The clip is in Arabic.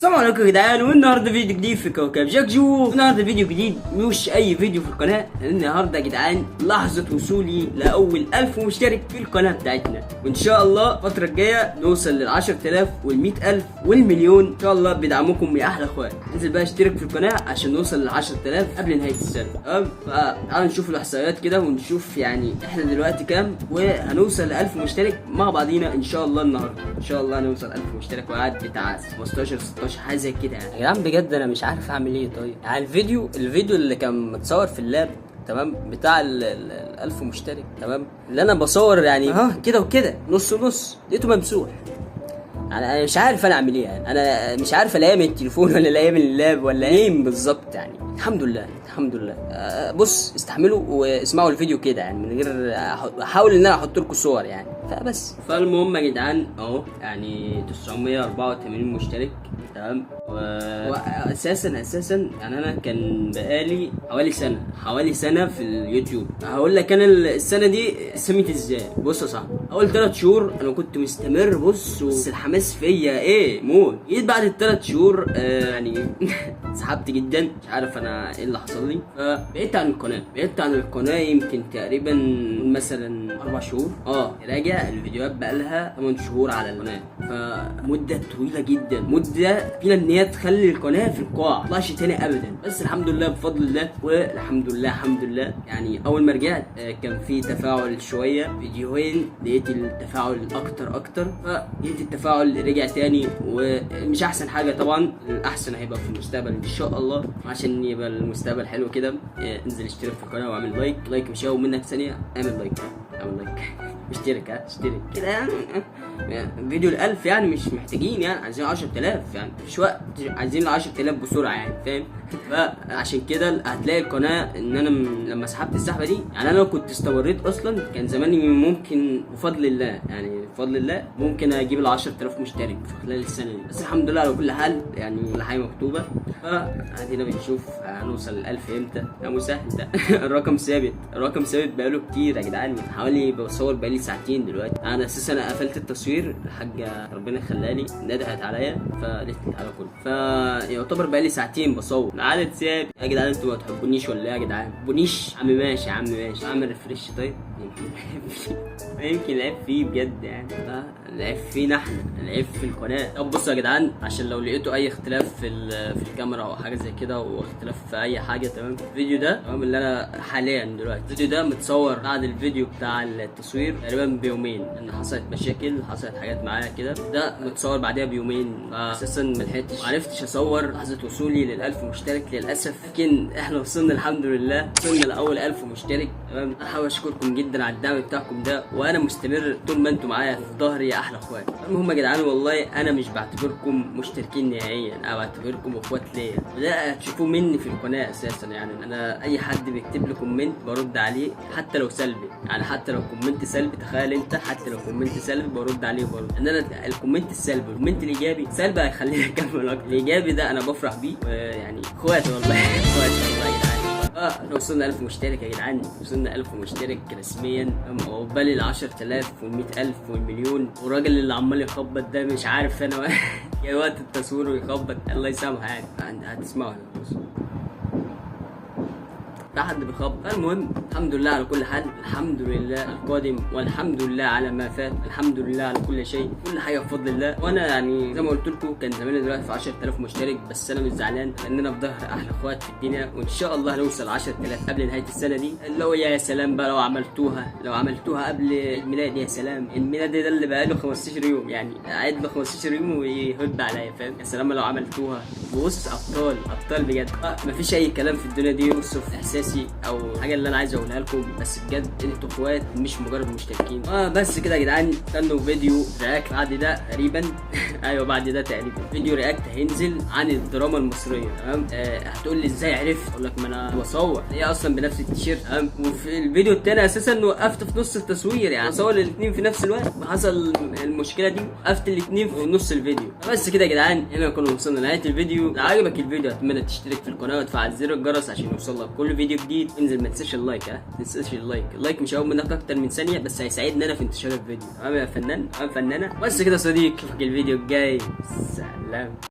السلام عليكم يا جدعان، والنهارده فيديو جديد في كوكب جاكجو. النهارده فيديو جديد مش اي فيديو في القناه. النهارده يا جدعان لحظه وصولي لاول 1000 مشترك في القناه بتاعتنا، وان شاء الله الفتره الجايه نوصل لل 10000 وال 100000 والمليون ان شاء الله بدعمكم يا احلى اخوات. انزل بقى اشترك في القناه عشان نوصل لل 10000 قبل نهايه السنه. تمام، فتعالوا نشوف الاحصائيات كده ونشوف يعني احنا دلوقتي كام، وهنوصل ل 1000 مشترك مع بعضينا ان شاء الله. النهارده ان شاء الله هنوصل 1000 مشترك وقاعد بتاع 15 16 حاجه زي كده يعني. يا جدعان بجد انا مش عارف اعمل ايه. طيب يعني الفيديو اللي كان متصور في اللاب، تمام، بتاع ال 1000 مشترك، تمام، اللي انا بصور يعني كده وكده نص نص، لقيته ممسوح. انا مش عارف انا اعمل ايه يعني. انا مش عارف الاقيها من التليفون ولا الاقيها من اللاب ولا ايه بالظبط يعني. الحمد لله الحمد لله. بص استحملوا واسمعوا الفيديو كده يعني من غير احاول ان انا احط لكم صور يعني، فبس. فالمهم يا جدعان اهو يعني 984 مشترك، تمام. واساسا يعني انا كان بقالي حوالي سنه في اليوتيوب. هقول لك انا السنه دي سميت ازاي. بص يا صاحبي، اول 3 شهور انا كنت مستمر، بص الحماس فيا ايه موت. جيت بعد ال3 شهور يعني سحبت جدا، مش عارف انا ايه اللي حصل لي. فبعدت عن القناه يمكن تقريبا مثلا 4 شهور. راجع الفيديوهات بقالها 8 شهور على القناه، فمده طويله جدا، مده فينا ان هي تخلي القناه في القاع، ما تطلعش تاني ابدا. بس الحمد لله بفضل الله، والحمد لله الحمد لله يعني. اول ما رجعت كان في تفاعل شويه، فيديوهين لقيت التفاعل اكتر، فلقيت التفاعل رجع تاني، ومش احسن حاجه طبعا. الاحسن هيبقى في المستقبل ان شاء الله. عشان يبقى المستقبل حلو كده انزل اشترك في القناه واعمل لايك مش هياخد منك ثانيه. اعمل لايك اشترك كده يعني. فيديو ال1000 يعني مش محتاجين يعني، عايزين 10000 يعني، مش وقت، عايزين 10000 بسرعه يعني، فاهم؟ فعشان كده هتلاقي القناه ان انا لما سحبت السحبه دي يعني، انا لو كنت استمريت اصلا كان زماني ممكن بفضل الله يعني، بفضل الله ممكن اجيب ال 10000 مشترك في خلال السنه دي. بس الحمد لله على كل حال يعني، كل حاجه مكتوبه. فادينا بنشوف هنوصل ل1000 امتى. يا مسهل ده الرقم ثابت بقاله كتير يا جدعان. حوالي بصور بقالي ساعتين دلوقتي. انا اساسا قفلت التصوير، الحاجه ربنا يخليها لي ندهت عليا فقالت لي تعالى كل، فيعتبر بقالي ساعتين بصور. العدد ثابت يا جدعان. انتوا ما تحبونيش ولا ايه يا جدعان؟ ما تحبونيش؟ عم ماشي اعمل ريفريش طيب، يمكن العيب فيه بجد يعني. العيب فينا احنا، العيب في القناه. طب بصوا يا جدعان، عشان لو لقيتوا اي اختلاف في الكاميرا او حاجه زي كده، او اختلاف في اي حاجه، تمام، الفيديو ده تمام اللي انا حاليا دلوقتي، الفيديو ده متصور بعد الفيديو بتاع التصوير تقريبا بيومين، لان حصلت مشاكل، حصلت حاجات معايا كده. ده متصور بعدها بيومين، اساسا ما عرفتش اصور لحظه وصولي لل1000 مشترك للاسف. لكن احنا وصلنا الحمد لله، وصلنا لاول 1000 مشترك، تمام. انا حابب اشكركم جدا على الدعم بتاعكم ده، وانا مستمر طول ما انتم معايا في ظهري يا احلى اخوات. المهم يا جدعان، والله انا مش بعتبركم مشتركين نهائيا، انا بعتبركم اخوات ليا، وده هتشوفوه مني في القناه اساسا يعني. انا اي حد بيكتب لي كومنت برد عليه حتى لو سلبي يعني، حتى لو كومنت سلبي، تخيل انت، حتى لو كومنت سلبي برد عليه برضه. ان انا الكومنت السلبي والكومنت الايجابي، سلبي هيخليني اكمل اكتر، الايجابي ده انا بفرح بيه يعني. اخواتي والله اخواتي والله يا جدعان. احنا وصلنا 1000 مشترك يا جدعان، وصلنا 1000 مشترك رسميا. عقبالي ال 10000 وال 100000 والمليون. والراجل اللي عمال يخبط ده مش عارف انا جاي وقت التصوير ويخبط، الله يسامحه يعني. هتسمعوا حد بيخبط. المهم الحمد لله على كل حال، الحمد لله القادم، والحمد لله على ما فات، الحمد لله على كل شيء، كل حاجه بفضل الله. وانا يعني زي ما قلت لكم كان زماني دلوقتي في 10000 مشترك، بس انا مش زعلان لاننا في ظهر احلى اخوات في الدنيا، وان شاء الله هنوصل 10000 قبل نهايه السنه دي. اللي هو يا سلام بقى لو عملتوها قبل الميلاد، يا سلام. الميلاد ده اللي بقى له 15 يوم يعني، قاعد له 15 يوم ويهد عليا، فاهم؟ يا سلام لو عملتوها. بص ابطال بجد. مفيش اي كلام في الدنيا دي يوصف احساسي او حاجه اللي انا عايز اقولها لكم، بس بجد انتوا اخوات مش مجرد مشتركين. بس كده يا جدعان، استنوا فيديو رياكت بعد ده تقريبا ايوه بعد ده تقريبا فيديو رياكت هينزل عن الدراما المصريه، تمام. هتقول لي ازاي عرفت؟ اقول لك ما انا بصور هي اصلا بنفس التيشيرت، تمام. وفي الفيديو التاني اساسا وقفت في نص التصوير يعني، بصور الاثنين في نفس الوقت، حصل المشكله دي وقفت الاثنين في نص الفيديو. بس كده يا جدعان، هنا كنا وصلنا لنهايه الفيديو. لو عجبك الفيديو اتمنى تشترك في القناه وتفعل زر الجرس عشان يوصلك كل فيديو جديد. انزل ما تنساش اللايك، ما تنساش اللايك مش هياخد منك اكتر من ثانيه، بس هيساعدني انا في انتشار الفيديو، تمام يا فنان، تمام فنانه. بس كده يا صديقي، اشوفك الفيديو الجاي، سلام.